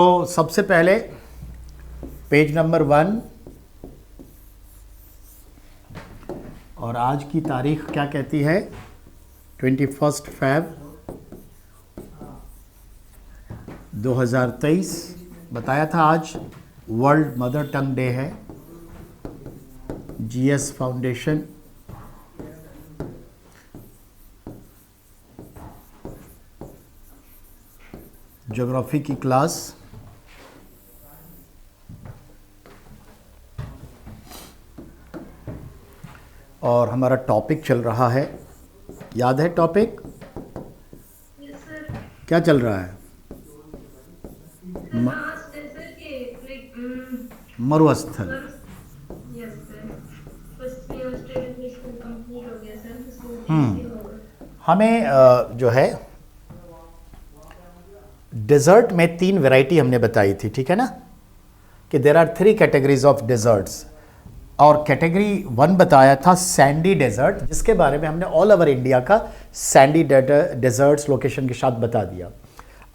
तो सबसे पहले पेज नंबर 1 और आज की तारीख क्या कहती है 21 Feb 2023। बताया था आज वर्ल्ड मदर टंग डे है। जीएस फाउंडेशन ज्योग्राफी की क्लास और हमारा टॉपिक चल रहा है, याद है टॉपिक? क्या चल रहा है? मरुस्थल। हमें जो है डेजर्ट में 3 वैरायटी हमने बताई थी, ठीक है ना, कि there are 3 categories of deserts. और कैटेगरी 1 बताया था सैंडी डेजर्ट, जिसके बारे में हमने ऑल ओवर इंडिया का सैंडी डेजर्ट्स लोकेशन के साथ बता दिया।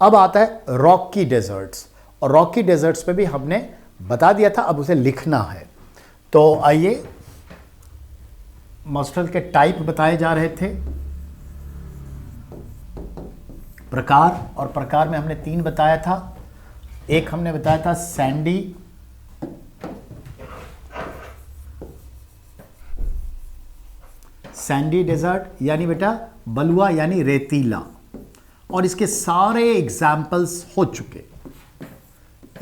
अब आता है रॉकी डेजर्ट्स, और रॉकी डेजर्ट्स पे भी हमने बता दिया था, अब उसे लिखना है। तो आइए, मॉस्टल के टाइप बताए जा रहे थे, प्रकार, और प्रकार में हमने 3 बताया था। एक हमने बताया था सैंडी डेजर्ट, यानी बेटा बलुआ यानी रेतीला, और इसके सारे एग्जाम्पल्स हो चुके,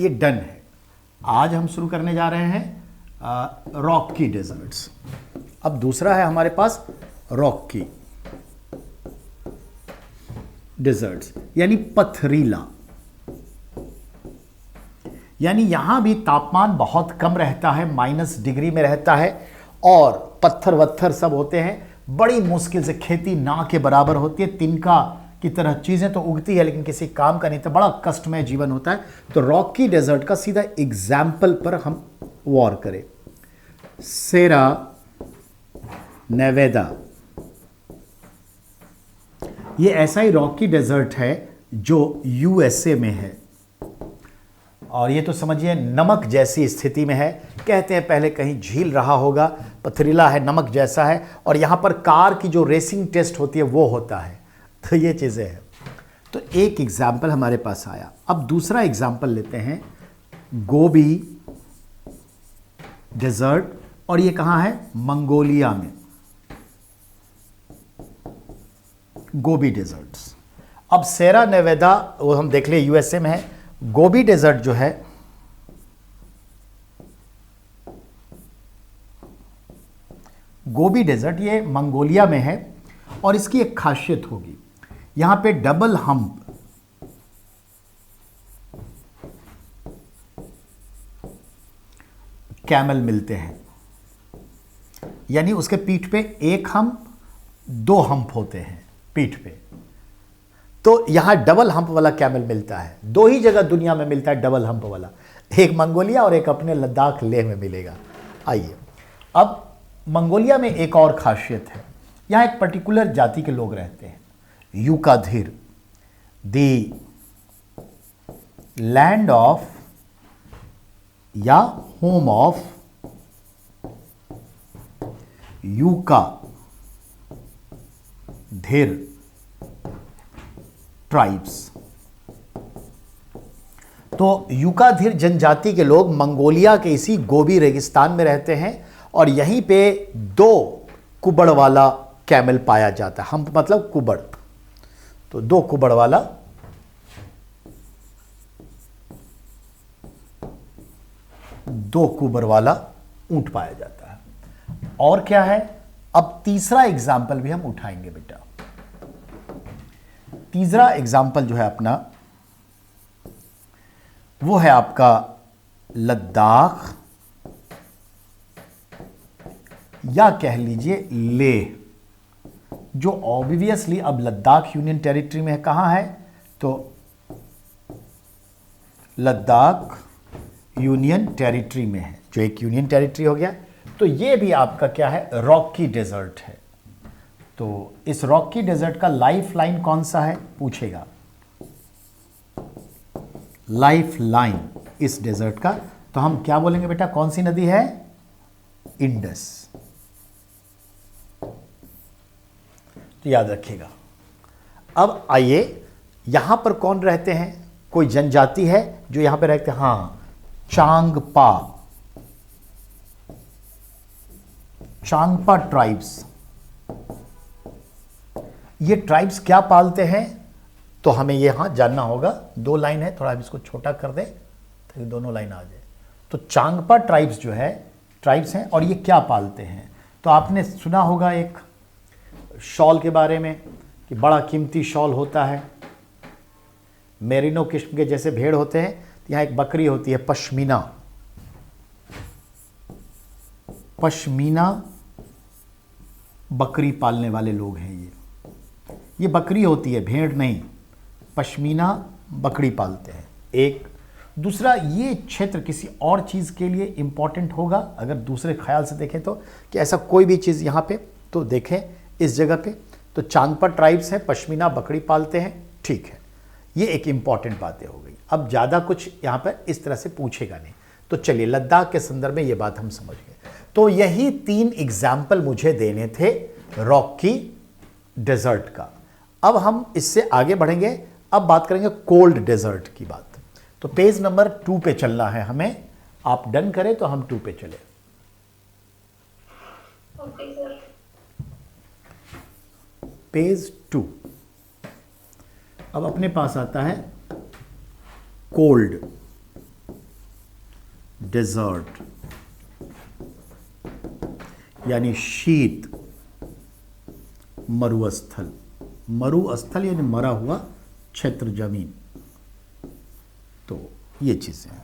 ये डन है। आज हम शुरू करने जा रहे हैं रॉकी डेजर्ट्स। अब दूसरा है हमारे पास रॉकी डेजर्ट्स, यानी पथरीला, यानी यहां भी तापमान बहुत कम रहता है, -डिग्री में रहता है, और पत्थर वत्थर सब होते हैं। बड़ी मुश्किल से खेती ना के बराबर होती है, तिनका की तरह चीजें तो उगती है लेकिन किसी काम का नहीं, तो बड़ा कष्टमय जीवन होता है। तो रॉकी डेजर्ट का सीधा एग्जाम्पल पर हम वॉर करें। सेरा नेवेदा, ये ऐसा ही रॉकी डेजर्ट है जो यूएसए में है, और ये तो समझिए नमक जैसी स्थिति में है। कहते हैं पहले कहीं झील रहा होगा, पथरीला है, नमक जैसा है, और यहाँ पर कार की जो रेसिंग टेस्ट होती है वो होता है। तो ये चीज़ें हैं। तो एक एग्जाम्पल हमारे पास आया। अब दूसरा एग्जाम्पल लेते हैं, गोबी डेजर्ट, और ये कहाँ है? मंगोलिया में, गोबी डेजर्ट्स। अब सेरा नेवेदा वो हम देख ले यूएसए में है। गोबी डेजर्ट जो है गोबी डेजर्ट ये मंगोलिया में है, और इसकी एक खासियत होगी, यहां पे डबल हम्प कैमल मिलते हैं, यानी उसके पीठ पे एक हम्प, 2 हम्प होते हैं पीठ पे। तो यहां डबल हम्प वाला कैमल मिलता है। 2 ही जगह दुनिया में मिलता है डबल हम्प वाला, एक मंगोलिया और एक अपने लद्दाख लेह में मिलेगा। आइए, अब मंगोलिया में एक और खासियत है, यहां एक पर्टिकुलर जाति के लोग रहते हैं, यूकाधिर, दी लैंड ऑफ या होम ऑफ यूका धीर ट्राइब्स। तो यूकाधिर जनजाति के लोग मंगोलिया के इसी गोबी रेगिस्तान में रहते हैं, और यहीं पे 2 कुबड़ वाला कैमल पाया जाता है। हम मतलब कुबड़, तो 2 कुबड़ वाला ऊंट पाया जाता है। और क्या है? अब तीसरा एग्जाम्पल भी हम उठाएंगे बेटा। तीसरा एग्जाम्पल जो है अपना, वो है आपका लद्दाख, या कह लीजिए लेह, जो ऑब्वियसली अब लद्दाख यूनियन टेरिटरी में है। कहां है? तो लद्दाख यूनियन टेरिटरी में है, जो एक यूनियन टेरिटरी हो गया। तो ये भी आपका क्या है? रॉकी डेजर्ट है। तो इस रॉकी डेजर्ट का लाइफ लाइन कौन सा है पूछेगा। लाइफ लाइन इस डेजर्ट का, तो हम क्या बोलेंगे बेटा, कौन सी नदी है, इंडस। तो याद रखिएगा। अब आइए, यहां पर कौन रहते हैं, कोई जनजाति है जो यहां पर रहते हैं, हाँ, चांगपा, चांगपा ट्राइब्स। ये ट्राइब्स क्या पालते हैं, तो हमें यहां जानना होगा। 2 लाइन है, थोड़ा हम इसको छोटा कर दे ताकि दोनों लाइन आ जाए। तो चांगपा ट्राइब्स जो है, ट्राइब्स हैं, और ये क्या पालते हैं, तो आपने सुना होगा एक शॉल के बारे में कि बड़ा कीमती शॉल होता है, मेरिनो किस्म के जैसे भेड़ होते हैं, तो यहां एक बकरी होती है पश्मीना, पश्मीना बकरी पालने वाले लोग हैं। ये बकरी होती है, भेड़ नहीं, पश्मीना बकरी पालते हैं। एक दूसरा, ये क्षेत्र किसी और चीज़ के लिए इंपॉर्टेंट होगा अगर दूसरे ख्याल से देखें तो, कि ऐसा कोई भी चीज़ यहाँ पे तो देखें इस जगह पे, तो चांगपा ट्राइब्स हैं, पश्मीना बकरी पालते हैं, ठीक है, ये एक इंपॉर्टेंट बातें हो गई। अब ज़्यादा कुछ यहाँ पर इस तरह से पूछेगा नहीं, तो चलिए लद्दाख के संदर्भ में ये बात हम समझ गए। तो यही 3 एग्जाम्पल मुझे देने थे रॉकी डेजर्ट का। अब हम इससे आगे बढ़ेंगे, अब बात करेंगे कोल्ड डेजर्ट की बात। तो पेज नंबर 2 पे चलना है हमें, आप डन करें तो हम 2 पे चले। Okay sir. पेज 2, अब अपने पास आता है कोल्ड डेजर्ट, यानी शीत मरुस्थल। मरुस्थल यानी मरा हुआ क्षेत्र, जमीन। तो ये चीजें हैं।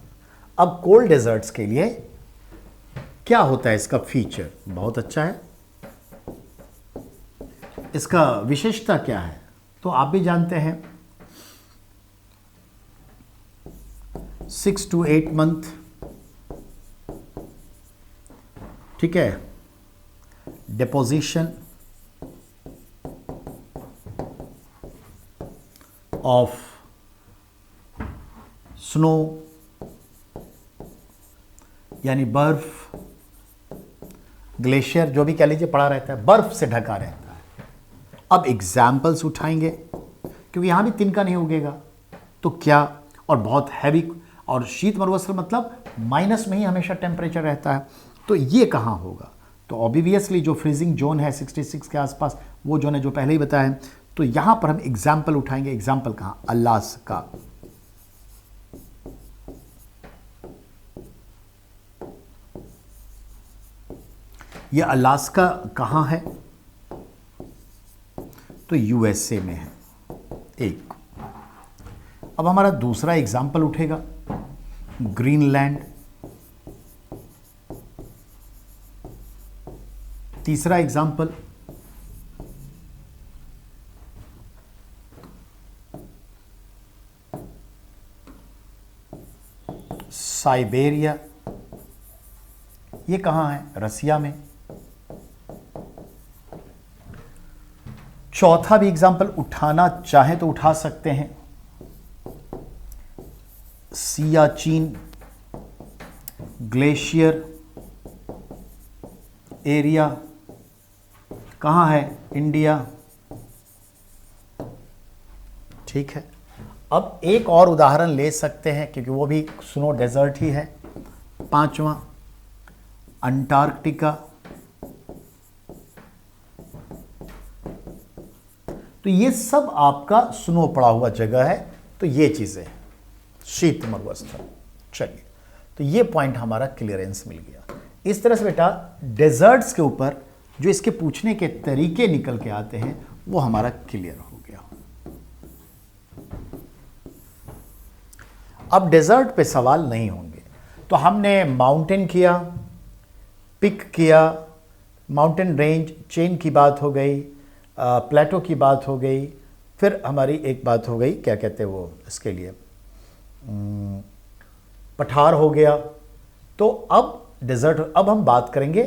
अब कोल्ड डेजर्ट्स के लिए क्या होता है, इसका फीचर बहुत अच्छा है। इसका विशेषता क्या है, तो आप भी जानते हैं 6 to 8 मंथ, ठीक है, deposition of snow यानी बर्फ, ग्लेशियर जो भी कह लीजिए पड़ा रहता है, बर्फ से ढका रहता है। अब एग्जाम्पल्स उठाएंगे क्योंकि यहां भी तिनका नहीं उगेगा, तो क्या, और बहुत हैवी, और शीत मरुस्थल मतलब माइनस में ही हमेशा टेम्परेचर रहता है, तो ये कहाँ होगा, तो ऑब्वियसली जो फ्रीजिंग जोन है 66 के आसपास, वो जोन है जो पहले ही बताया है। तो यहां पर हम एग्जाम्पल उठाएंगे। एग्जाम्पल कहां, अलास्का। ये अलास्का कहां है, तो यूएसए में है। एक, अब हमारा दूसरा एग्जाम्पल उठेगा ग्रीनलैंड। तीसरा एग्जाम्पल साइबेरिया, ये कहां है, रसिया में। चौथा भी एग्जाम्पल उठाना चाहे तो उठा सकते हैं, सियाचिन ग्लेशियर एरिया, कहां है, इंडिया, ठीक है। अब एक और उदाहरण ले सकते हैं क्योंकि वो भी स्नो डेजर्ट ही है। 5वां अंटार्कटिका। तो ये सब आपका स्नो पड़ा हुआ जगह है, तो ये चीजें शीत मरुस्थल। चलिए, तो ये पॉइंट हमारा क्लियरेंस मिल गया। इस तरह से बेटा डेजर्ट्स के ऊपर जो इसके पूछने के तरीके निकल के आते हैं वो हमारा क्लियर हो गया। अब डेजर्ट पे सवाल नहीं होंगे, तो हमने माउंटेन किया, पिक किया, माउंटेन रेंज चेन की बात हो गई, प्लेटो की बात हो गई, फिर हमारी एक बात हो गई, क्या कहते हैं वो इसके लिए, पठार हो गया। तो अब डेजर्ट, अब हम बात करेंगे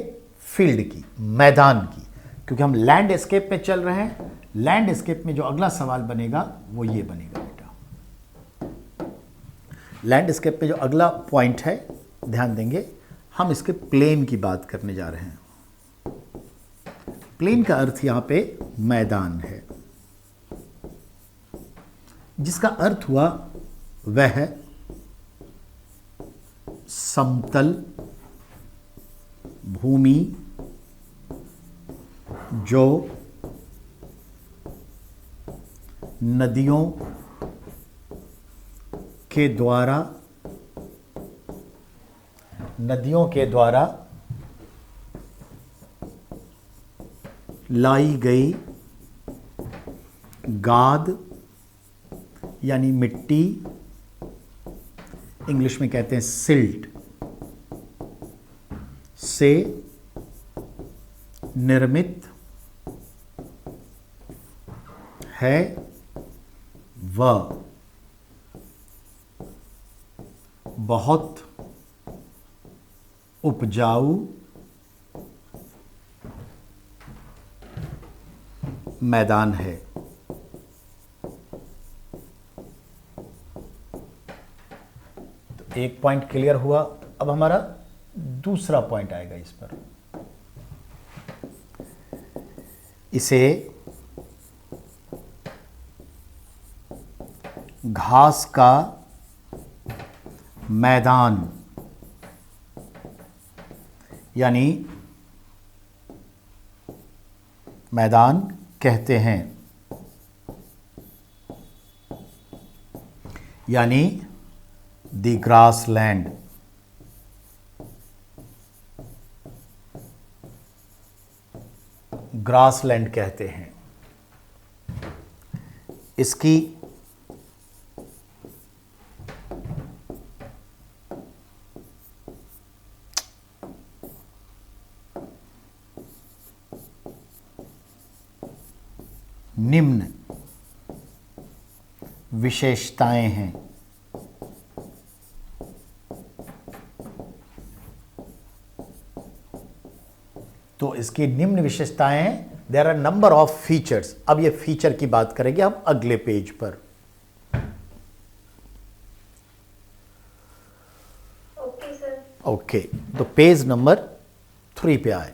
फील्ड की, मैदान की, क्योंकि हम लैंडस्केप में चल रहे हैं। लैंडस्केप में जो अगला सवाल बनेगा वो ये बनेगा बेटा। लैंडस्केप पे जो अगला पॉइंट है, ध्यान देंगे, हम इसके प्लेन की बात करने जा रहे हैं। प्लेन का अर्थ यहां पे मैदान है, जिसका अर्थ हुआ वह है समतल भूमि जो नदियों के द्वारा लाई गई गाद यानी मिट्टी, इंग्लिश में कहते हैं सिल्ट, से निर्मित है व बहुत उपजाऊ मैदान है। तो एक पॉइंट क्लियर हुआ। अब हमारा दूसरा पॉइंट आएगा इस पर। इसे घास का मैदान यानी मैदान कहते हैं, यानी the grass land. Grass land कहते हैं। इसकी निम्न विशेषताएं हैं। तो इसकी निम्न विशेषताएं, there are number of features. अब ये फीचर की बात करेंगे हम अगले पेज पर। Okay sir. ओके, तो पेज नंबर 3 पे आए।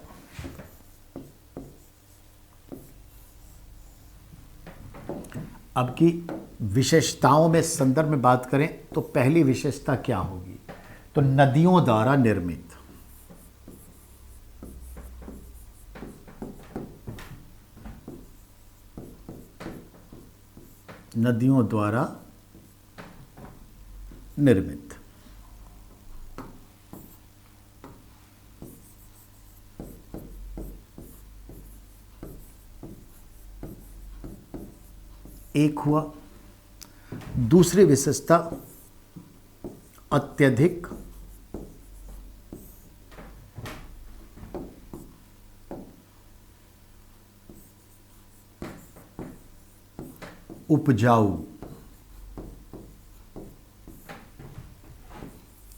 अब की विशेषताओं में संदर्भ में बात करें तो पहली विशेषता क्या होगी? तो नदियों द्वारा निर्मित। नदियों द्वारा निर्मित। एक हुआ। दूसरी विशेषता अत्यधिक उपजाऊ।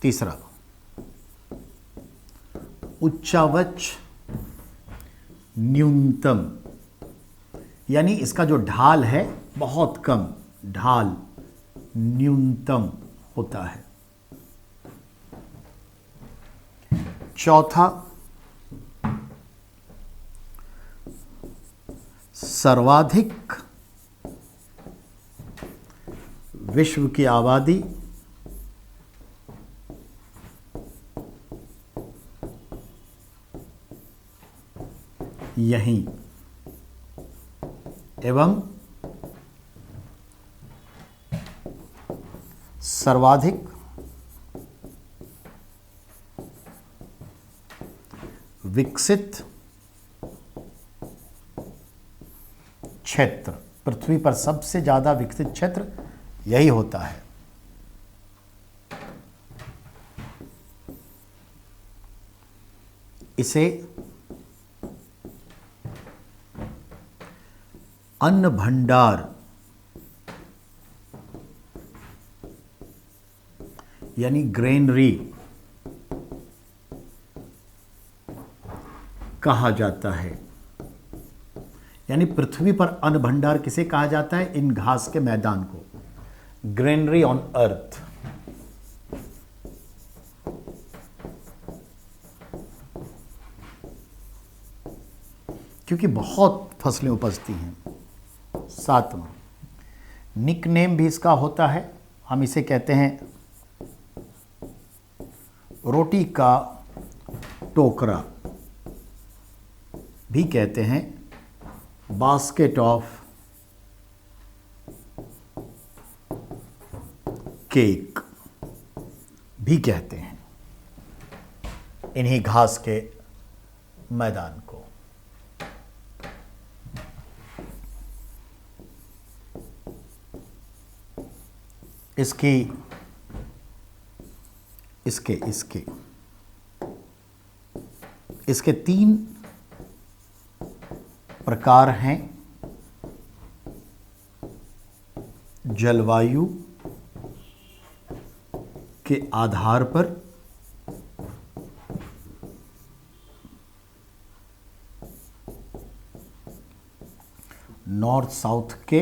तीसरा उच्चावच न्यूनतम, यानी इसका जो ढाल है बहुत कम, ढाल न्यूनतम होता है। चौथा सर्वाधिक विश्व की आबादी यहीं एवं सर्वाधिक विकसित क्षेत्र, पृथ्वी पर सबसे ज्यादा विकसित क्षेत्र यही होता है। इसे अन्न भंडार यानी ग्रेनरी कहा जाता है। यानी पृथ्वी पर अन्न भंडार किसे कहा जाता है? इन घास के मैदान को, ग्रेनरी ऑन अर्थ। क्योंकि बहुत फसलें उपजती हैं। 7वां, निकनेम भी इसका होता है, हम इसे कहते हैं रोटी का टोकरा, भी कहते हैं बास्केट ऑफ केक भी कहते हैं इन्हीं घास के मैदान को। इसकी इसके इसके इसके 3 प्रकार हैं। जलवायु के आधार पर नॉर्थ साउथ के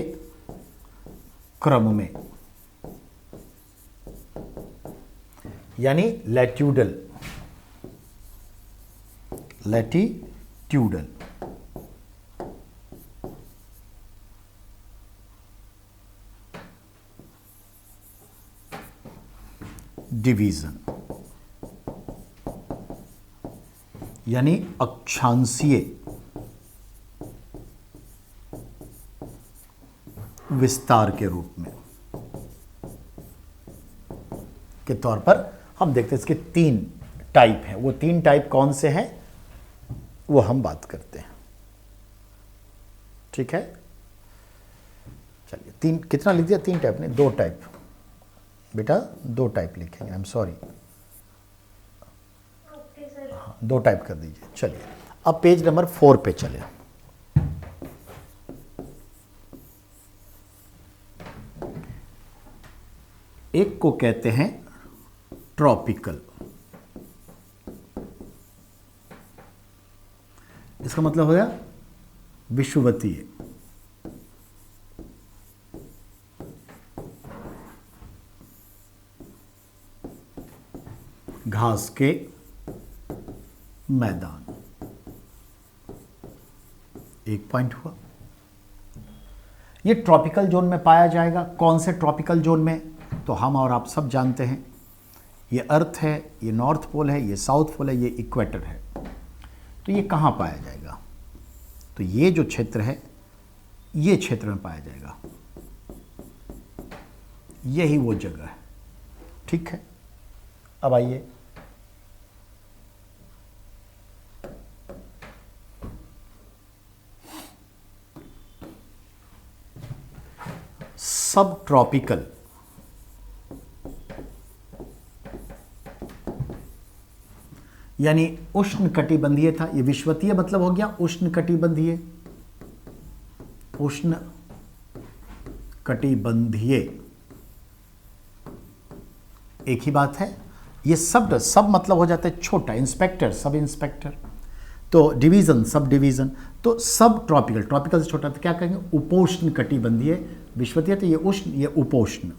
क्रम में, यानी लैट्यूडल, लैटिट्यूडल, डिवीजन, यानी अक्षांशीय विस्तार के रूप में के तौर पर हम देखते हैं। इसके 3 टाइप हैं। वो 3 टाइप कौन से हैं वो हम बात करते हैं। ठीक है, चलिए 3 कितना लिख दिया? 3 टाइप नहीं, 2 टाइप बेटा, 2 टाइप लिखेंगे। आई एम सॉरी, हाँ 2 टाइप कर दीजिए। चलिए अब पेज नंबर 4 पे चले। एक को कहते हैं ट्रॉपिकल, इसका मतलब हो गया विषुवतीय। घास के मैदान, एक पॉइंट हुआ। ये ट्रॉपिकल जोन में पाया जाएगा। कौन से ट्रॉपिकल जोन में? तो हम और आप सब जानते हैं, ये अर्थ है, ये नॉर्थ पोल है, ये साउथ पोल है, ये इक्वेटर है। तो ये कहाँ पाया जाएगा? तो ये जो क्षेत्र है, ये क्षेत्र में पाया जाएगा। यही वो जगह है। ठीक है, अब आइए सब ट्रॉपिकल, यानी उष्ण कटिबंधीय था। ये विषुवतीय मतलब हो गया उष्ण कटिबंधीय, उष्ण कटिबंधीय एक ही बात है। ये सब मतलब हो जाता है छोटा, इंस्पेक्टर, सब इंस्पेक्टर। तो डिवीजन, सब डिवीजन। तो सब ट्रॉपिकल, ट्रॉपिकल से छोटा तो क्या कहेंगे? उपोष्ण कटिबंधीय। विषुवतीय तो ये उष्ण, ये उपोष्ण,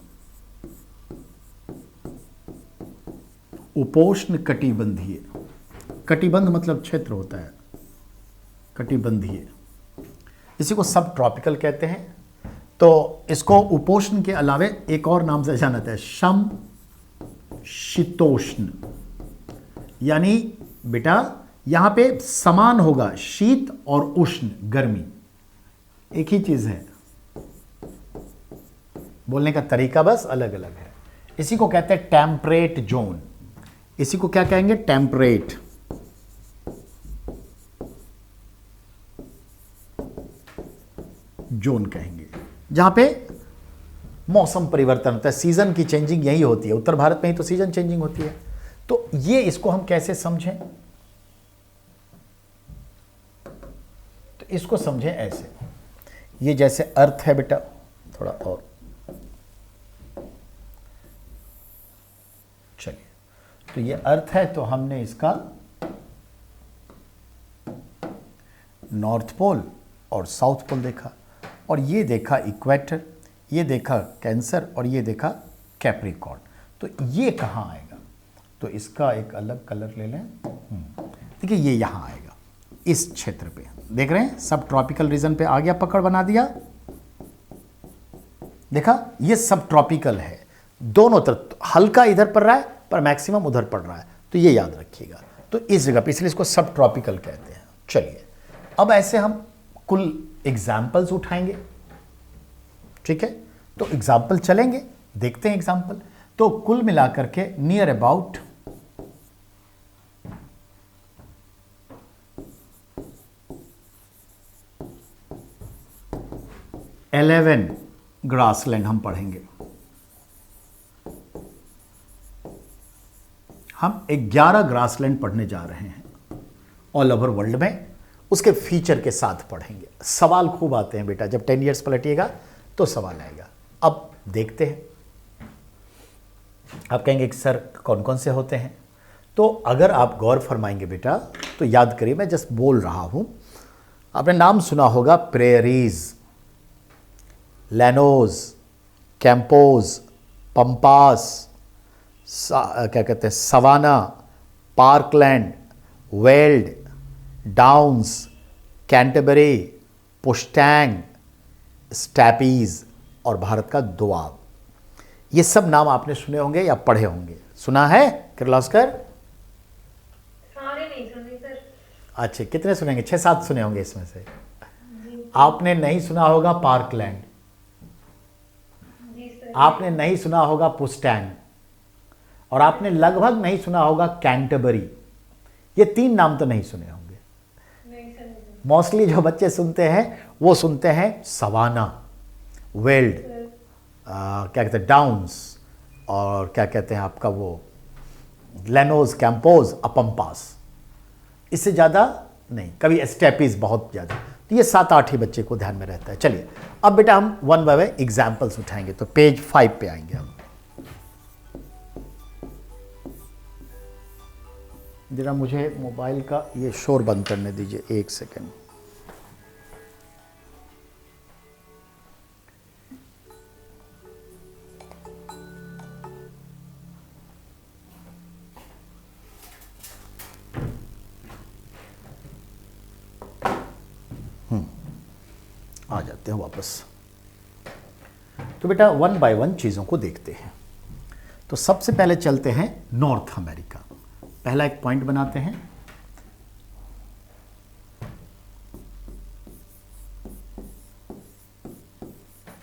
उपोष्ण कटिबंधीय। कटिबंध मतलब क्षेत्र होता है, कटिबंधीय, इसी को सब ट्रॉपिकल कहते हैं। तो इसको उपोष्ण के अलावे एक और नाम से जाना जाता है, सम शीतोष्ण। यानी बेटा यहां पे समान होगा, शीत और उष्ण, गर्मी एक ही चीज है, बोलने का तरीका बस अलग अलग है। इसी को कहते हैं टेम्परेट जोन। इसी को क्या कहेंगे? टेम्परेट जोन कहेंगे, जहां पे मौसम परिवर्तन होता है, सीजन की चेंजिंग यही होती है। उत्तर भारत में ही तो सीजन चेंजिंग होती है। तो ये इसको हम कैसे समझें? तो इसको समझें ऐसे, ये जैसे अर्थ है बेटा, थोड़ा और चलिए, तो ये अर्थ है, तो हमने इसका नॉर्थ पोल और साउथ पोल देखा, और ये देखा इक्वेटर, ये देखा कैंसर, और ये देखा कैप्रिकॉर्न। तो ये कहाँ आएगा? तो इसका एक अलग कलर ले लें। देखिए ये यहाँ आएगा, इस क्षेत्र पे देख रहे हैं, सब ट्रॉपिकल रीजन पे आ गया, पकड़ बना दिया, देखा, ये सब ट्रॉपिकल है, दोनों तरफ हल्का इधर पड़ रहा है पर मैक्सिमम उधर पड़ रहा है, तो ये याद रखिएगा। तो इस जगह पे इसलिए इसको सब ट्रॉपिकल कहते हैं। चलिए अब ऐसे हम कुल एग्जाम्पल्स उठाएंगे, ठीक है, तो एग्जाम्पल चलेंगे, देखते हैं एग्जाम्पल। तो कुल मिलाकर के नियर अबाउट 11 ग्रासलैंड हम पढ़ेंगे। हम 11 ग्रासलैंड पढ़ने जा रहे हैं ऑल ओवर वर्ल्ड में, उसके फीचर के साथ पढ़ेंगे। सवाल खूब आते हैं बेटा, जब 10 इयर्स पलटिएगा तो सवाल आएगा। अब देखते हैं, आप कहेंगे कि सर कौन कौन से होते हैं, तो अगर आप गौर फरमाएंगे बेटा तो याद करिए, मैं जस्ट बोल रहा हूं, आपने नाम सुना होगा प्रेरीज, लैनोज, कैंपोज, पंपास, क्या कहते हैं, savanna, parkland, veld, downs, Canterbury, पुश्तैंग, स्टैपीज और भारत का दोआब। ये सब नाम आपने सुने होंगे या पढ़े होंगे। सुना है किर्लोस्कर? सारे नहीं सुने सर। अच्छे, कितने सुनेंगे? 6-7 सुने होंगे इसमें से। आपने नहीं सुना होगा पार्कलैंड, जी सर। आपने नहीं सुना होगा पुश्तैंग, और आपने लगभग नहीं सुना होगा कैंटरबरी। ये 3 नाम तो नहीं सुने होंगे। नहीं सर, नहीं। मोस्टली जो बच्चे सुनते हैं वो सुनते हैं सवाना, वेल्ड, क्या कहते हैं, डाउन्स, और क्या कहते हैं आपका वो लैनोज, कैंपोज, अपम्पास। इससे ज़्यादा नहीं, कभी स्टेपीज बहुत ज़्यादा। तो ये 7-8 ही बच्चे को ध्यान में रहता है। चलिए अब बेटा हम वन बाय वन एग्जाम्पल्स उठाएंगे। तो पेज 5 पे आएंगे हम। जरा मुझे मोबाइल का ये शोर बंद करने दीजिए, 1 सेकेंड। आ जाते हैं वापस। तो बेटा वन बाय वन चीज़ों को देखते हैं। तो सबसे पहले चलते हैं नॉर्थ अमेरिका। पहला एक पॉइंट बनाते हैं,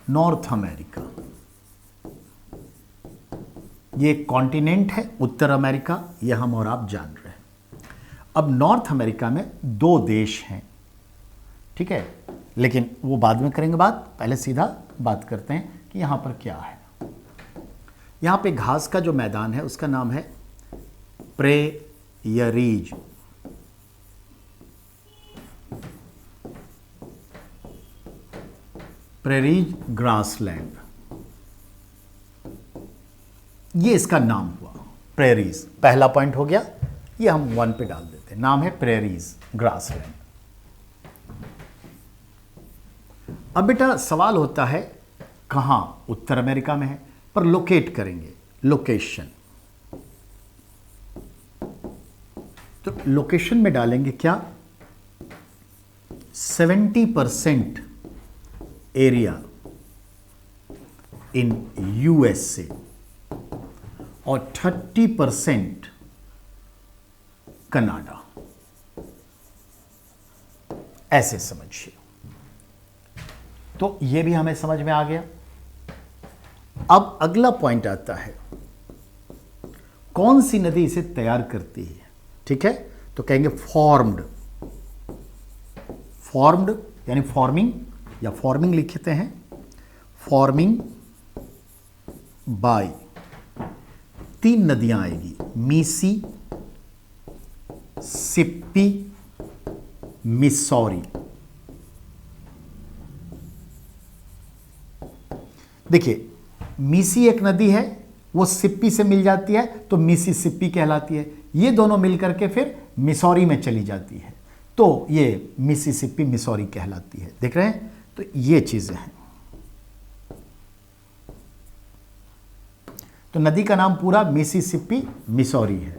नॉर्थ अमेरिका। ये कॉन्टिनेंट है, उत्तर अमेरिका, ये हम और आप जान रहे हैं। अब नॉर्थ अमेरिका में 2 देश हैं, ठीक है, लेकिन वो बाद में करेंगे बात। पहले सीधा बात करते हैं कि यहां पर क्या है। यहां पे घास का जो मैदान है उसका नाम है प्रेयरीज। प्रेरीज ग्रासलैंड, ये इसका नाम हुआ प्रेरीज। पहला पॉइंट हो गया, ये हम 1 पे डाल देते हैं, नाम है प्रेरीज ग्रासलैंड। अब बेटा सवाल होता है कहां, उत्तर अमेरिका में है, पर लोकेट करेंगे, लोकेशन। तो लोकेशन में डालेंगे क्या, 70% एरिया इन यूएसए और 30% कनाडा, ऐसे समझिए। तो ये भी हमें समझ में आ गया। अब अगला पॉइंट आता है, कौन सी नदी इसे तैयार करती है, ठीक है, तो कहेंगे फॉर्म्ड। फॉर्म्ड यानी फॉर्मिंग, या फॉर्मिंग लिखते हैं, फॉर्मिंग बाय 3 नदियां आएगी, मीसी, सिप्पी, मिसौरी। देखिए मीसी एक नदी है, वो सिप्पी से मिल जाती है तो मिसिसिप्पी कहलाती है। ये दोनों मिलकर के फिर मिसौरी में चली जाती है, तो ये मिसिसिप्पी मिसौरी कहलाती है। देख रहे हैं, तो ये चीजें हैं। तो नदी का नाम पूरा मिसिसिप्पी मिसौरी है।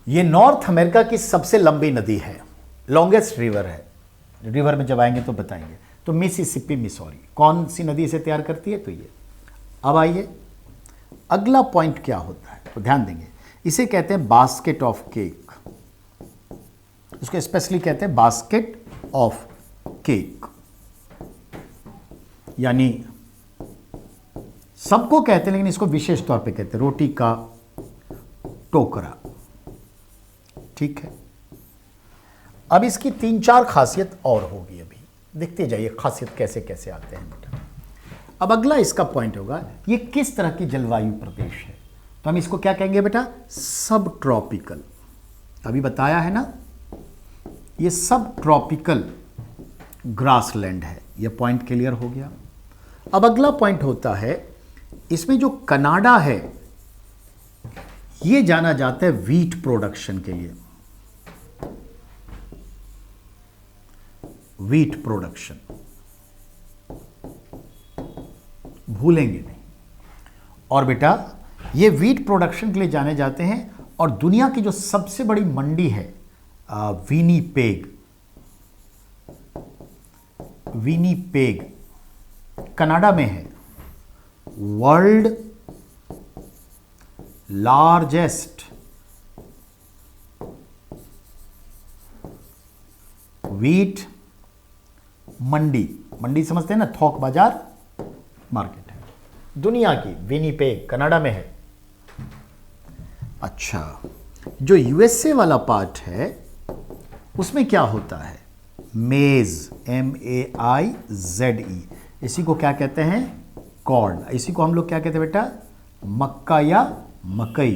ये नॉर्थ अमेरिका की सबसे लंबी नदी है, लॉन्गेस्ट रिवर है। रिवर में जब आएंगे तो बताएंगे। तो मिसिसिपी मिसौरी कौन सी नदी से तैयार करती है? तो ये। अब आइए अगला पॉइंट क्या होता है, तो ध्यान देंगे। इसे कहते हैं बास्केट ऑफ केक, इसको स्पेशली कहते हैं बास्केट ऑफ केक, यानी सबको कहते हैं लेकिन इसको विशेष तौर पे कहते हैं रोटी का टोकरा। ठीक है, अब इसकी 3-4 खासियत और होगी, अभी देखते जाइए खासियत कैसे कैसे आते हैं बेटा। अब अगला इसका पॉइंट होगा ये किस तरह की जलवायु प्रदेश है, तो हम इसको क्या कहेंगे बेटा? सब ट्रॉपिकल। अभी बताया है ना, ये सब ट्रॉपिकल ग्रासलैंड है। ये पॉइंट क्लियर हो गया। अब अगला पॉइंट होता है इसमें जो कनाडा है ये जाना जाता है व्हीट प्रोडक्शन के लिए, व्हीट प्रोडक्शन, भूलेंगे नहीं। और बेटा ये व्हीट प्रोडक्शन के लिए जाने जाते हैं। और दुनिया की जो सबसे बड़ी मंडी है विनीपेग, विनीपेग कनाडा में है। वर्ल्ड लार्जेस्ट व्हीट मंडी, मंडी समझते हैं ना, थोक बाजार मार्केट है दुनिया की, विनीपेग कनाडा में है। अच्छा, जो यूएसए वाला पार्ट है उसमें क्या होता है? मेज, MAIZE, इसी को क्या कहते हैं? कॉर्न। इसी को हम लोग क्या कहते हैं बेटा? मक्का या मकई।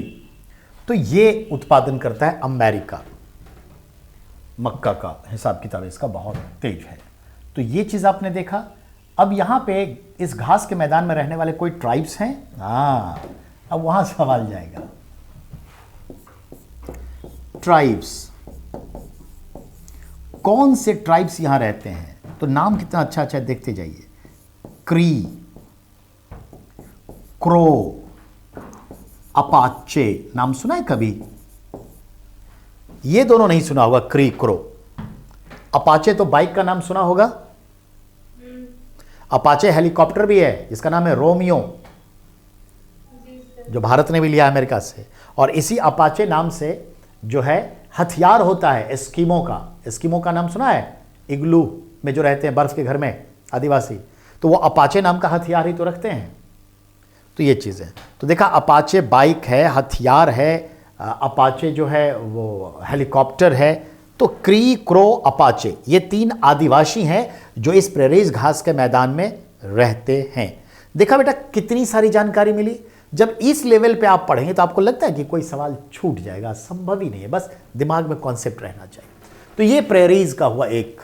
तो ये उत्पादन करता है अमेरिका। मक्का का हिसाब किताब इसका बहुत तेज है। तो ये चीज आपने देखा। अब यहां पे इस घास के मैदान में रहने वाले कोई ट्राइब्स हैं? हाँ, अब वहां सवाल जाएगा। ट्राइब्स, कौन से ट्राइब्स यहां रहते हैं? तो नाम कितना अच्छा अच्छा है, देखते जाइए। क्री, क्रो, अपाचे, नाम सुना है कभी? ये दोनों नहीं सुना होगा, क्री क्रो। अपाचे तो बाइक का नाम सुना होगा। अपाचे हेलीकॉप्टर भी है जिसका नाम है रोमियो, जो भारत ने भी लिया अमेरिका से। और इसी अपाचे नाम से जो है हथियार होता है एस्किमो का। एस्किमो का नाम सुना है? इग्लू में जो रहते हैं बर्फ के घर में आदिवासी, तो वो अपाचे नाम का हथियार ही तो रखते हैं। तो ये चीज़ है। तो देखा, अपाचे बाइक है, हथियार है, अपाचे जो है वो हेलीकॉप्टर है। तो क्री, क्रो, अपाचे, ये 3 आदिवासी हैं जो इस प्रेरीज घास के मैदान में रहते हैं। देखा बेटा कितनी सारी जानकारी मिली। जब इस लेवल पे आप पढ़ेंगे तो आपको लगता है कि कोई सवाल छूट जाएगा, संभव ही नहीं है, बस दिमाग में कॉन्सेप्ट रहना चाहिए। तो ये प्रेरीज का हुआ एक।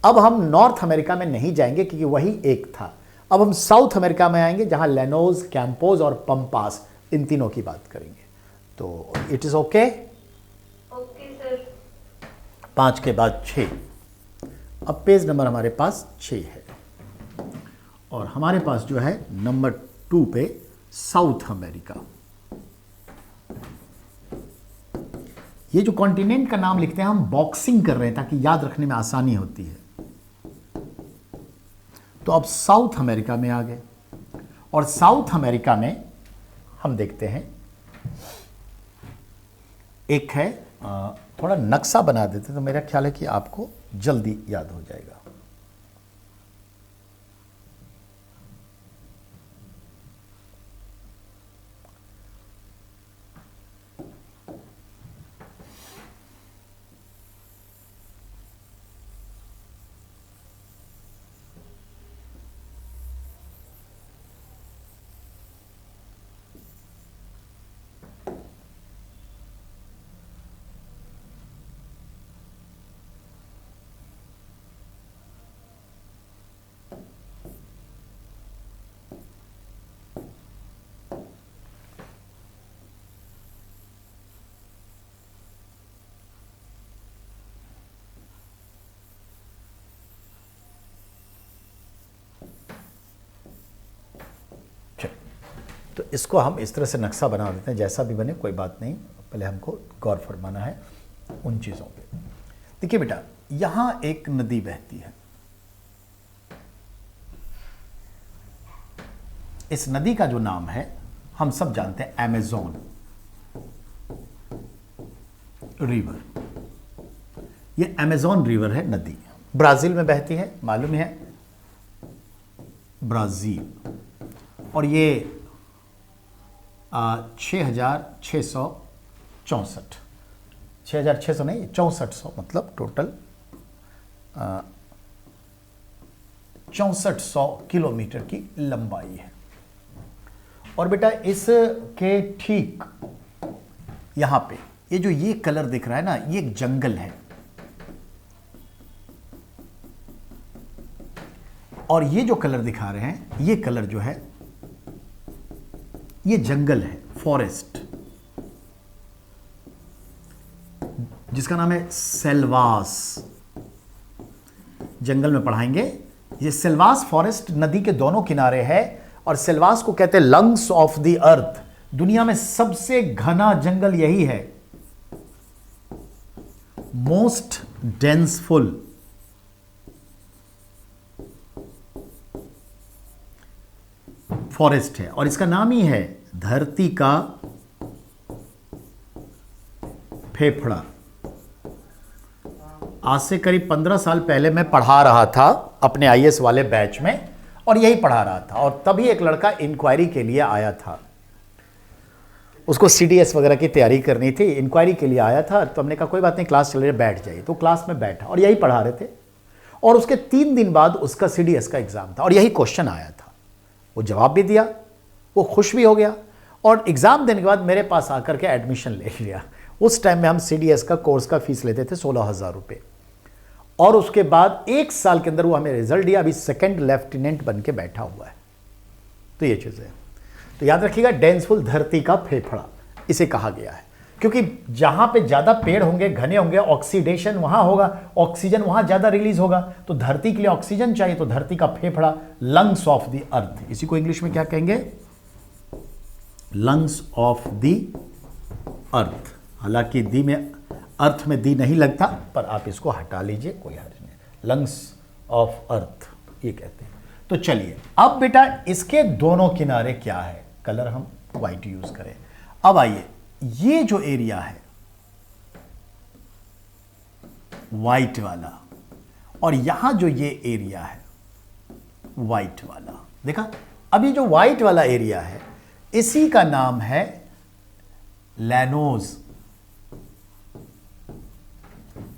अब हम नॉर्थ अमेरिका में नहीं जाएंगे क्योंकि वही एक था। अब हम साउथ अमेरिका में आएंगे जहां लेनोज, कैंपोज और पंपास, इन तीनों की बात करेंगे। तो it is okay. Okay sir. 5 के बाद 6। अब पेज नंबर हमारे पास 6 है और हमारे पास जो है नंबर 2 पे साउथ अमेरिका। ये जो कॉन्टिनेंट का नाम लिखते हैं हम बॉक्सिंग कर रहे हैं ताकि याद रखने में आसानी होती है। तो अब साउथ अमेरिका में आ गए और साउथ अमेरिका में हम देखते हैं एक है, थोड़ा नक्शा बना देते तो मेरा ख्याल है कि आपको जल्दी याद हो जाएगा। तो इसको हम इस तरह से नक्शा बना देते हैं, जैसा भी बने कोई बात नहीं, पहले हमको गौर फरमाना है उन चीज़ों पे। देखिए बेटा, यहाँ एक नदी बहती है, इस नदी का जो नाम है हम सब जानते हैं, अमेज़न रिवर। ये अमेज़न रिवर है, नदी ब्राज़ील में बहती है, मालूम है, ब्राज़ील। और ये 6,664, 6,600 नहीं, 6400, मतलब टोटल 6400 किलोमीटर की लंबाई है। और बेटा इसके ठीक यहां पे ये जो ये कलर दिख रहा है ना, ये एक जंगल है, और ये जो कलर दिखा रहे हैं, ये कलर जो है ये जंगल है, फॉरेस्ट, जिसका नाम है सेल्वास। जंगल में पढ़ाएंगे। ये सेल्वास फॉरेस्ट नदी के दोनों किनारे है, और सेल्वास को कहते हैं लंग्स ऑफ द अर्थ। दुनिया में सबसे घना जंगल यही है, मोस्ट डेंसफुल। फॉरेस्ट है, और इसका नाम ही है धरती का फेफड़ा। आज से करीब 15 साल पहले मैं पढ़ा रहा था अपने आईएएस वाले बैच में, और यही पढ़ा रहा था, और तभी एक लड़का इंक्वायरी के लिए आया था, उसको सीडीएस वगैरह की तैयारी करनी थी, इंक्वायरी के लिए आया था। तो हमने कहा कोई बात नहीं, क्लास चल रही है, बैठ जाइए। तो क्लास में बैठा और यही पढ़ा रहे थे, और उसके 3 दिन बाद उसका सीडीएस का एग्जाम था, और यही क्वेश्चन आया था। वो जवाब भी दिया, वो खुश भी हो गया, और एग्जाम देने के बाद मेरे पास आकर के एडमिशन ले लिया। उस टाइम में हम सीडीएस का कोर्स का फीस लेते थे 16,000 रुपये, और उसके बाद 1 साल के अंदर वो हमें रिजल्ट दिया। अभी 2nd लेफ्टिनेंट बन के बैठा हुआ है। तो ये चीज़ है, तो याद रखिएगा, डेंसफुल, धरती का फेफड़ा इसे कहा गया है, क्योंकि जहां पे ज्यादा पेड़ होंगे, घने होंगे, ऑक्सीडेशन वहां होगा, ऑक्सीजन वहां ज्यादा रिलीज होगा, तो धरती के लिए ऑक्सीजन चाहिए, तो धरती का फेफड़ा, लंग्स ऑफ द अर्थ, इसी को इंग्लिश में क्या कहेंगे, लंग्स ऑफ द अर्थ। हालांकि दी में, अर्थ में दी नहीं लगता, पर आप इसको हटा लीजिए, कोई हर्ज नहीं, लंग्स ऑफ अर्थ ये कहते हैं। तो चलिए, अब बेटा इसके दोनों किनारे क्या है, कलर हम व्हाइट यूज करें। अब आइए, ये जो एरिया है व्हाइट वाला, और यहां जो ये एरिया है व्हाइट वाला, देखा, अब ये जो व्हाइट वाला एरिया है, इसी का नाम है लैनोज।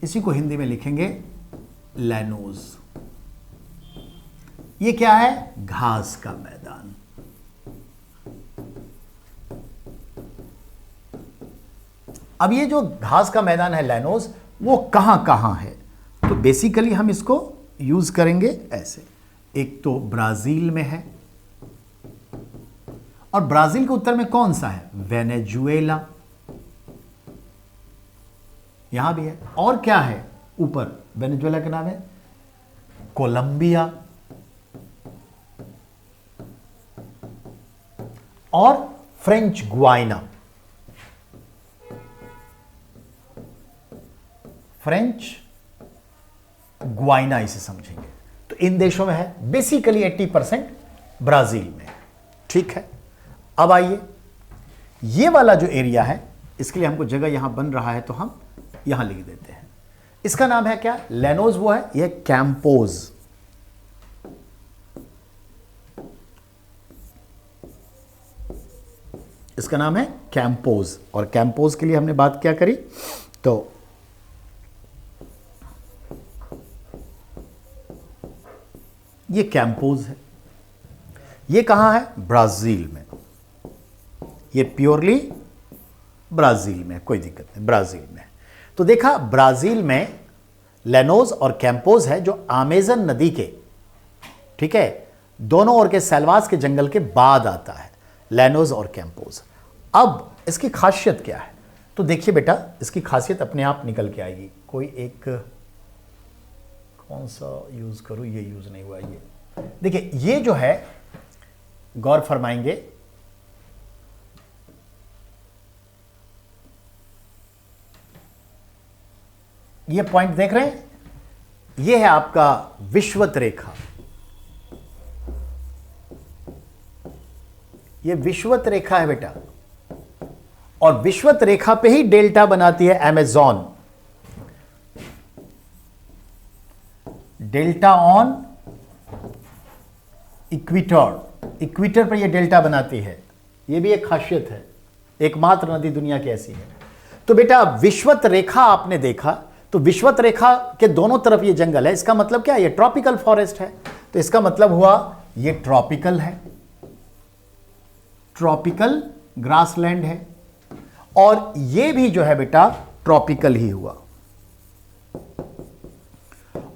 इसी को हिंदी में लिखेंगे लैनोज। ये क्या है, घास का मैदान। अब ये जो घास का मैदान है लैनोज, वो कहां कहां है, तो बेसिकली हम इसको यूज करेंगे ऐसे। एक तो ब्राजील में है, और ब्राजील के उत्तर में कौन सा है, वेनेजुएला, यहां भी है। और क्या है ऊपर, वेनेजुएला का नाम है कोलंबिया, और फ्रेंच गुयाना, फ्रेंच गुयाना इसे समझेंगे। तो इन देशों में है, बेसिकली 80% ब्राजील में, ठीक है। अब आइए, ये वाला जो एरिया है, इसके लिए हमको जगह यहां बन रहा है, तो हम यहां लिख देते हैं। इसका नाम है क्या, लैनोज वो है, यह कैंपोज। इसका नाम है कैंपोज, और कैंपोज के लिए हमने बात क्या करी, तो ये कैंपोज है। ये कहां है, ब्राजील में। ये प्योरली ब्राजील में, कोई दिक्कत नहीं, ब्राजील में। तो देखा, ब्राजील में लैनोज और कैंपोज है, जो अमेज़न नदी के, ठीक है, दोनों ओर के सेल्वास के जंगल के बाद आता है, लैनोज और कैंपोज। अब इसकी खासियत क्या है, तो देखिए बेटा, इसकी खासियत अपने आप निकल के आएगी। कोई एक, कौन सा यूज करूं, ये यूज नहीं हुआ। ये देखिए, ये जो है, गौर फरमाएंगे, ये पॉइंट देख रहे हैं, ये है आपका विषुवत रेखा। ये विषुवत रेखा है बेटा, और विषुवत रेखा पे ही डेल्टा बनाती है Amazon. Delta on equator, equator पर ये डेल्टा बनाती है। ये भी एक खासियत है, एकमात्र नदी दुनिया की ऐसी है। तो बेटा विषुवत रेखा आपने देखा, तो विषुवत रेखा के दोनों तरफ ये जंगल है, इसका मतलब क्या है? ये ट्रॉपिकल फॉरेस्ट है। तो इसका मतलब हुआ ये ट्रॉपिकल है, ट्रॉपिकल ग्रासलैंड है, और ये भी जो है बेटा ट्रॉपिकल ही हुआ।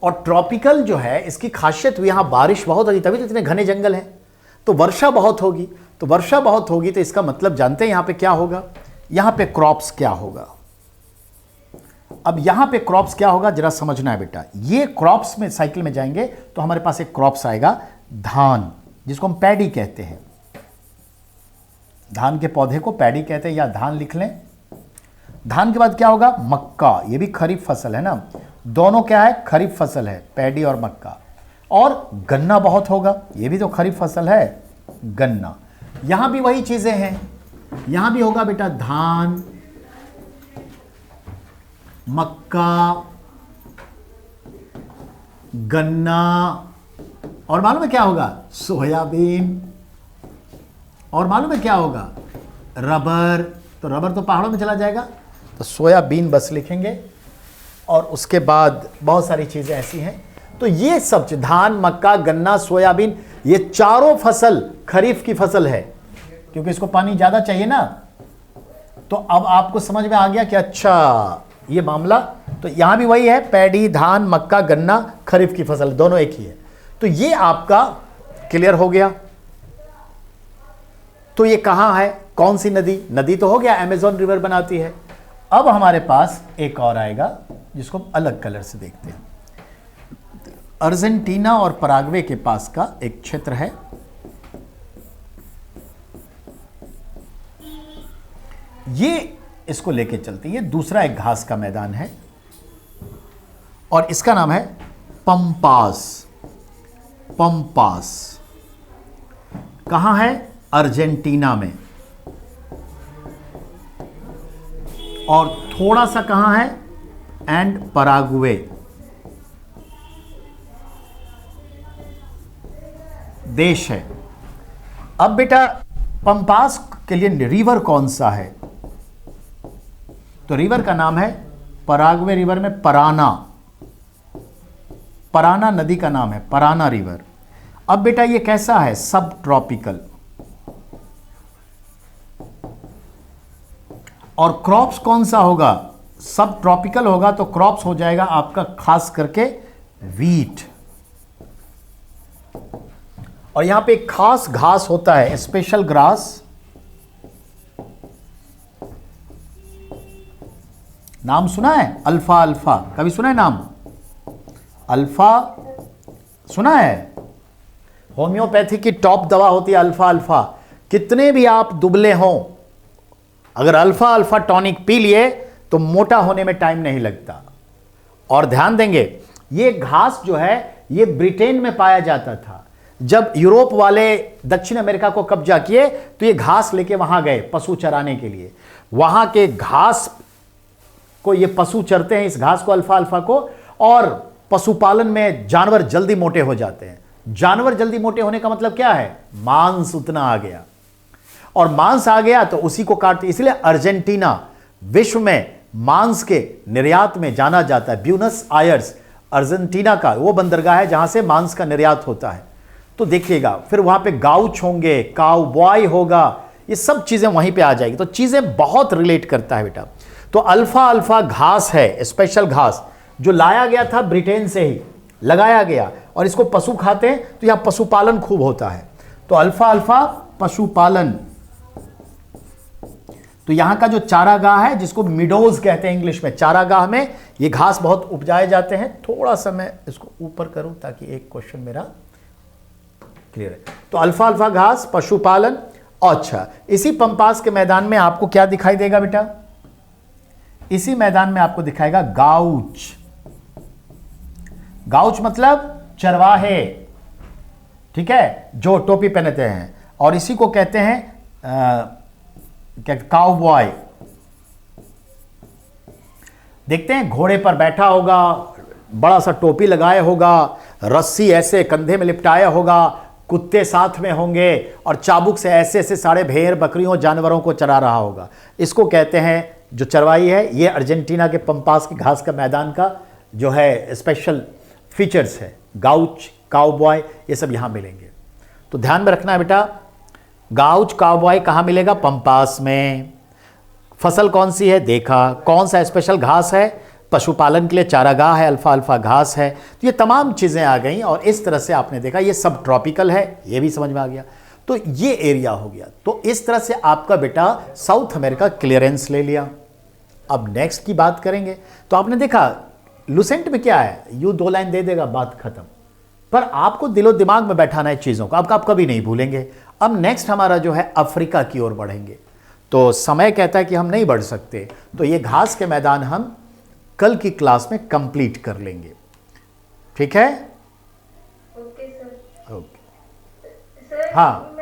और ट्रॉपिकल जो है इसकी खासियत हुई, यहां बारिश बहुत होगी, तभी तो इतने घने जंगल हैं। तो वर्षा बहुत होगी, तो वर्षा बहुत होगी तो इसका मतलब जानते हैं यहां पे क्या होगा? यहां पे क्रॉप्स क्या होगा? अब यहां पे क्रॉप्स क्या होगा जरा समझना है बेटा। ये क्रॉप्स में साइकिल में जाएंगे तो हमारे पास एक क्रॉप्स आएगा, धान, जिसको हम पैडी कहते हैं। धान के पौधे को पैडी कहते हैं, या धान लिख लें। धान के बाद क्या होगा? मक्का, ये भी खरीफ फसल है ना, दोनों क्या है? खरीफ फसल है, पैडी और मक्का। और गन्ना बहुत होगा, ये भी तो खरीफ फसल है, गन्ना। यहां भी वही चीजें हैं, यहां भी होगा बेटा धान, मक्का, गन्ना, और मालूम है क्या होगा? सोयाबीन। और मालूम है क्या होगा? रबर। तो रबर तो पहाड़ों में चला जाएगा, तो सोयाबीन बस लिखेंगे। और उसके बाद बहुत सारी चीजें ऐसी हैं। तो ये सब धान, मक्का, गन्ना, सोयाबीन, ये चारों फसल खरीफ की फसल है, क्योंकि इसको पानी ज्यादा चाहिए ना। तो अब आपको समझ में आ गया कि अच्छा ये मामला। तो यहां भी वही है, पैडी, धान, मक्का, गन्ना, खरीफ की फसल दोनों एक ही है। तो ये आपका क्लियर हो गया। तो ये कहां है? कौन सी नदी? नदी तो हो गया, अमेज़न रिवर बनाती है। अब हमारे पास एक और आएगा जिसको हम अलग कलर से देखते हैं। अर्जेंटीना और पराग्वे के पास का एक क्षेत्र है, ये इसको लेके चलते हैं। ये दूसरा एक घास का मैदान है और इसका नाम है पंपास। पंपास कहां है? अर्जेंटीना में। और थोड़ा सा कहां है? And Paraguay. देश है। अब बेटा पंपास के लिए रिवर कौन सा है? तो रिवर का नाम है, पराग्वे रिवर में पराना, पराना नदी का नाम है, पराना रिवर। अब बेटा ये कैसा है? सब ट्रॉपिकल। और क्रॉप्स कौन सा होगा? सब ट्रॉपिकल होगा तो क्रॉप्स हो जाएगा आपका खास करके वीट। और यहां पे एक खास घास होता है, स्पेशल ग्रास, नाम सुना है? अल्फा अल्फा, कभी सुना है नाम? अल्फा सुना है? होम्योपैथी की टॉप दवा होती है अल्फा अल्फा। कितने भी आप दुबले हों, अगर अल्फा अल्फा टॉनिक पी लिए तो मोटा होने में टाइम नहीं लगता। और ध्यान देंगे, ये घास जो है ये ब्रिटेन में पाया जाता था। जब यूरोप वाले दक्षिण अमेरिका को कब्जा किए तो ये घास लेके वहां गए पशु चराने के लिए। वहां के घास को ये पशु चरते हैं, इस घास को, अल्फा अल्फा को। और पशुपालन में जानवर जल्दी मोटे हो जाते हैं। जानवर जल्दी मोटे होने का मतलब क्या है? मांस उतना आ गया, और मांस आ गया तो उसी को काटते। इसलिए अर्जेंटीना विश्व में मांस के निर्यात में जाना जाता है। ब्यूनस आयर्स अर्जेंटीना का वो बंदरगाह है जहां से मांस का निर्यात होता है। तो देखिएगा, फिर वहां पे गाउच होंगे, काउबॉय होगा, ये सब चीजें वहीं पे आ जाएगी। तो चीजें बहुत रिलेट करता है बेटा। तो अल्फा अल्फा घास है, स्पेशल घास जो लाया गया था ब्रिटेन से ही, लगाया गया, और इसको पशु खाते हैं तो यहां पशुपालन खूब होता है। तो अल्फा अल्फा पशुपालन। तो यहां का जो चारागाह है, जिसको मिडोज कहते हैं इंग्लिश में, चारागाह में ये घास बहुत उपजाए जाते हैं। थोड़ा सा मैं इसको ऊपर करूं ताकि एक क्वेश्चन मेरा क्लियर है। तो अल्फा अल्फा घास, पशुपालन। अच्छा, इसी पंपास के मैदान में आपको क्या दिखाई देगा बेटा? इसी मैदान में आपको दिखाएगा गाउच। गाउच मतलब चरवाहे, ठीक है, जो टोपी पहनते हैं, और इसी को कहते हैं क्या, काउबॉय। देखते हैं घोड़े पर बैठा होगा, बड़ा सा टोपी लगाया होगा, रस्सी ऐसे कंधे में लिपटाया होगा, कुत्ते साथ में होंगे और चाबुक से ऐसे ऐसे सारे भेड़ बकरियों जानवरों को चरा रहा होगा। इसको कहते हैं, जो चरवाही है, ये अर्जेंटीना के पंपास के घास का मैदान का जो है स्पेशल फीचर्स है। गाउच, काउबॉय, ये सब यहां मिलेंगे। तो ध्यान में रखना है बेटा, गाउच काउबॉय कहां मिलेगा? पंपास में। फसल कौन सी है? देखा। कौन सा स्पेशल घास है? पशुपालन के लिए चारागाह है, अल्फा अल्फा घास है। तो ये तमाम चीज़ें आ गई और इस तरह से आपने देखा ये सब ट्रॉपिकल है, ये भी समझ में आ गया। तो ये एरिया हो गया। तो इस तरह से आपका बेटा साउथ अमेरिका क्लियरेंस ले लिया। अब नेक्स्ट की बात करेंगे। तो आपने देखा लुसेंट में क्या है, यू 2 लाइन दे देगा, बात खत्म। पर आपको दिलो दिमाग में बैठाना है चीज़ों को, आप कभी नहीं भूलेंगे। अब नेक्स्ट हमारा जो है अफ्रीका की ओर बढ़ेंगे। तो समय कहता है कि हम नहीं बढ़ सकते, तो ये घास के मैदान हम कल की क्लास में कंप्लीट कर लेंगे, ठीक है? Okay sir. ओके। सर हाँ।